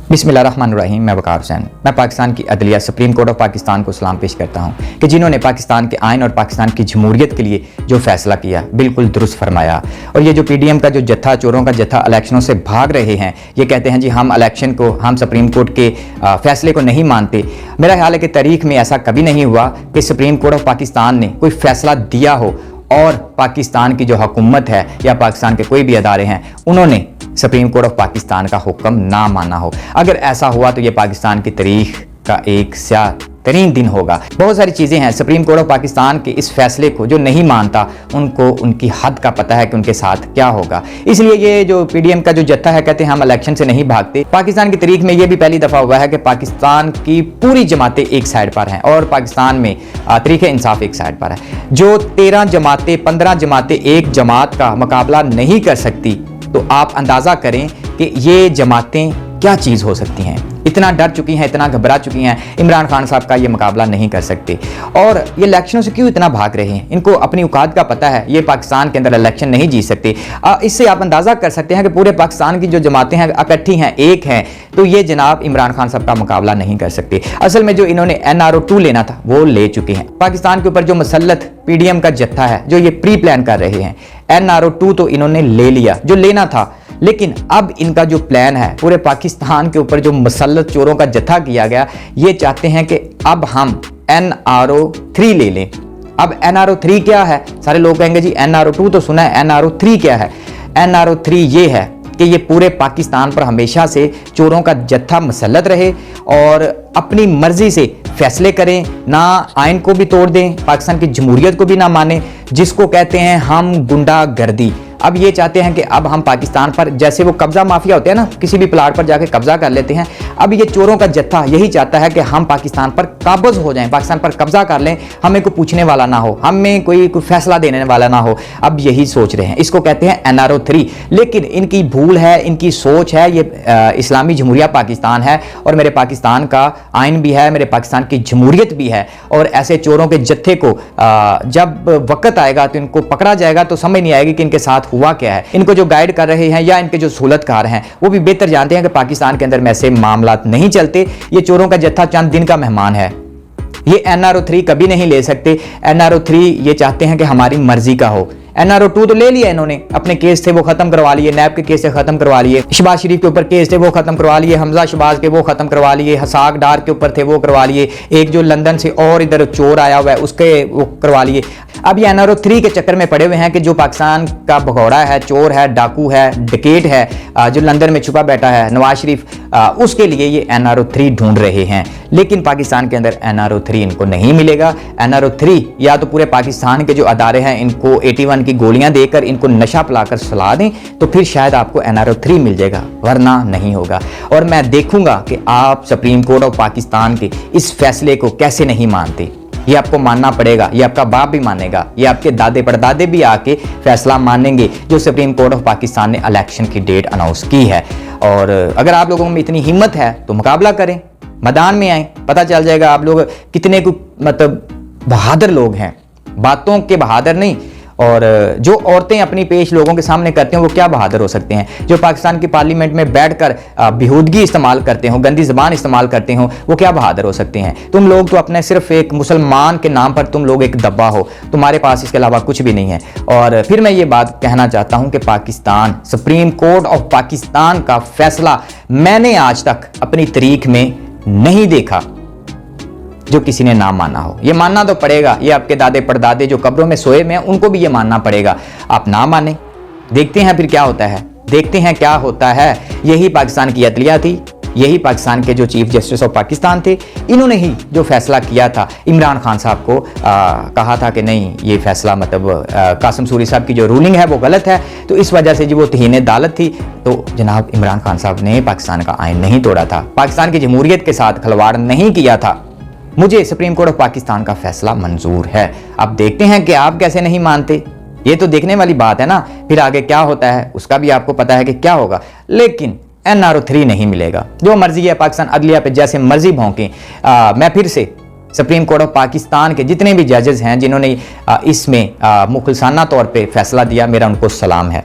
बिस्मिल्लाहिर्रहमानिर्रहीम। मैं वकार हुसैन। मैं पाकिस्तान की अदलिया सुप्रीम कोर्ट ऑफ पाकिस्तान को सलाम पेश करता हूँ कि जिन्होंने पाकिस्तान के आइन और पाकिस्तान की जमहूरियत के लिए जो फैसला किया बिल्कुल दुरुस्त फरमाया। और ये जो पीडीएम का जो जत्था, चोरों का जत्था इलेक्शनों से भाग रहे हैं, ये कहते हैं जी हम इलेक्शन को, हम सुप्रीम कोर्ट के फैसले को नहीं मानते। मेरा ख्याल है कि तारीख में ऐसा कभी नहीं हुआ कि सुप्रीम कोर्ट ऑफ पाकिस्तान ने कोई फैसला दिया हो और पाकिस्तान की जो हुकूमत है या पाकिस्तान के कोई भी अदारे हैं उन्होंने सुप्रीम कोर्ट ऑफ पाकिस्तान का हुक्म ना माना हो। अगर ऐसा हुआ तो ये पाकिस्तान की तारीख का एक स्याह तरीन दिन होगा। बहुत सारी चीज़ें हैं, सुप्रीम कोर्ट ऑफ पाकिस्तान के इस फैसले को जो नहीं मानता उनको उनकी हद का पता है कि उनके साथ क्या होगा। इसलिए ये जो पीडीएम का जो जत्था है, कहते हैं हम इलेक्शन से नहीं भागते। पाकिस्तान की तारीख में ये भी पहली दफ़ा हुआ है कि पाकिस्तान की पूरी जमातें एक साइड पर हैं और पाकिस्तान में तरीक़े इंसाफ एक साइड पर है। जो 13 जमातें, 15 जमातें एक जमात का मुकाबला नहीं कर सकती, तो आप अंदाज़ा करें कि ये जमातें क्या चीज़ हो सकती हैं। इतना डर चुकी हैं, इतना घबरा चुकी हैं, इमरान खान साहब का ये मुकाबला नहीं कर सकते। और ये इलेक्शनों से क्यों इतना भाग रहे हैं? इनको अपनी औकात का पता है, ये पाकिस्तान के अंदर इलेक्शन नहीं जीत सकते। इससे आप अंदाज़ा कर सकते हैं कि पूरे पाकिस्तान की जो जमातें हैं इकट्ठी हैं, एक हैं, तो ये जनाब इमरान खान साहब का मुकाबला नहीं कर सकते। असल में जो इन्होंने NRO 2 लेना था वो ले चुके हैं। पाकिस्तान के ऊपर जो मुसल्लत पीडीएम का जत्था है, जो ये प्री प्लान कर रहे हैं, NRO 2 तो इन्होंने ले लिया जो लेना था। लेकिन अब इनका जो प्लान है, पूरे पाकिस्तान के ऊपर जो मुसल्लत चोरों का जत्था किया गया, ये चाहते हैं कि अब हम NRO 3 ले लें। अब NRO 3 क्या है? सारे लोग कहेंगे जी NRO 2 तो सुना है, NRO 3 क्या है? NRO 3 ये है कि ये पूरे पाकिस्तान पर हमेशा से चोरों का जत्था मुसल्लत रहे और अपनी मर्जी से फैसले करें, ना आइन को भी तोड़ दें, पाकिस्तान की जमहूरियत को भी ना माने, जिसको कहते हैं हम गुंडागर्दी। अब ये चाहते हैं कि अब हम पाकिस्तान पर, जैसे वो कब्जा माफिया होते हैं ना, किसी भी प्लाट पर जाके कब्जा कर लेते हैं, अब ये चोरों का जत्था यही चाहता है कि हम पाकिस्तान पर काबज हो जाएं, पाकिस्तान पर कब्जा कर लें, हमें कोई पूछने वाला ना हो, हमें कोई फैसला देने वाला ना हो। अब यही सोच रहे हैं, इसको कहते हैं NRO 3। लेकिन इनकी भूल है, इनकी सोच है, ये इस्लामी जमहूरिया पाकिस्तान है और मेरे पाकिस्तान का आइन भी है, मेरे पाकिस्तान की जमहूरियत भी है। और ऐसे चोरों के जत्थे को जब वक्त आएगा तो इनको पकड़ा जाएगा तो समझ नहीं आएगी कि इनके साथ हुआ क्या है। इनको जो गाइड कर रहे हैं या इनके जो सहूलतकार हैं वो भी बेहतर जानते हैं कि पाकिस्तान के अंदर में ऐसे मामलात नहीं चलते। ये चोरों का जत्था चंद दिन का मेहमान है, ये NRO 3 कभी नहीं ले सकते। NRO 3 ये चाहते हैं कि हमारी मर्जी का हो। NRO 2 तो ले लिया इन्होंने, अपने केस थे वो खत्म करवा लिए, नैब के केस से खत्म करवा लिए, शहबाज शरीफ के ऊपर केस थे वो खत्म करवा लिए, हमजा शहबाज के वो खत्म करवा लिए, हसाक डार के ऊपर थे वो करवा लिए, एक जो लंदन से और इधर चोर आया हुआ है उसके वो करवा लिए। अब ये NRO 3 के चक्कर में पड़े हुए हैं कि जो पाकिस्तान का भगौड़ा है, चोर है, डाकू है, डकैत है, जो लंदन में छुपा बैठा है, नवाज शरीफ, उसके लिए ये NRO 3 ढूंढ रहे हैं। लेकिन पाकिस्तान के अंदर NRO 3 इनको नहीं मिलेगा। NRO 3 या तो पूरे पाकिस्तान के जो अदारे हैं इनको 81 की गोलियां देकर इनको नशा पिलाकर सुला दें तो फिर शायद आपको NRO 3 मिल जाएगा, वरना नहीं होगा। और मैं देखूंगा कि आप सुप्रीम कोर्ट ऑफ पाकिस्तान के इस फैसले को कैसे नहीं मानते। ये आपको मानना पड़ेगा, ये आपका बाप भी मानेगा, ये आपके दादे परदादे भी आके फैसला मानेंगे जो सुप्रीम कोर्ट ऑफ पाकिस्तान ने इलेक्शन की डेट अनाउंस की है। और अगर आप लोगों में इतनी हिम्मत है तो मुकाबला करें, मैदान में आए, पता चल जाएगा आप लोग कितने को मतलब बहादुर लोग हैं, बातों के बहादुर नहीं। और जो औरतें अपनी पेश लोगों के सामने करते हैं वो क्या बहादुर हो सकते हैं। जो पाकिस्तान की पार्लियामेंट में बैठकर बेहूदगी इस्तेमाल करते हो, गंदी ज़बान इस्तेमाल करते हो, वो क्या बहादुर हो सकते हैं। तुम लोग तो अपने सिर्फ एक मुसलमान के नाम पर तुम लोग एक दब्बा हो, तुम्हारे पास इसके अलावा कुछ भी नहीं है। और फिर मैं ये बात कहना चाहता हूँ कि Pakistan, supreme court of Pakistan का फैसला मैंने आज तक अपनी तारीख में नहीं देखा जो किसी ने ना माना हो। ये मानना तो पड़ेगा, ये आपके दादे परदादे जो कब्रों में सोए में हैं उनको भी ये मानना पड़ेगा। आप ना माने, देखते हैं फिर क्या होता है, देखते हैं क्या होता है। यही पाकिस्तान की अदलिया थी, यही पाकिस्तान के जो चीफ जस्टिस ऑफ पाकिस्तान थे, इन्होंने ही जो फैसला किया था, इमरान खान साहब को कहा था कि नहीं ये फैसला मतलब कासिम सूरी साहब की जो रूलिंग है वो गलत है, तो इस वजह से जो वो तहीन अदालत थी, तो जनाब इमरान खान साहब ने पाकिस्तान का आइन नहीं तोड़ा था, पाकिस्तान की जमहूरियत के साथ खिलवाड़ नहीं किया था। मुझे सुप्रीम कोर्ट ऑफ पाकिस्तान का फैसला मंजूर है। अब देखते हैं कि आप कैसे नहीं मानते, ये तो देखने वाली बात है ना। फिर आगे क्या होता है उसका भी आपको पता है कि क्या होगा। लेकिन NRO 3 नहीं मिलेगा। जो मर्जी है पाकिस्तान अदलिया पे जैसे मर्जी भौंके। मैं फिर से सुप्रीम कोर्ट ऑफ पाकिस्तान के जितने भी जजेस हैं जिन्होंने इसमें मुखलसाना तौर पे फैसला दिया, मेरा उनको सलाम है।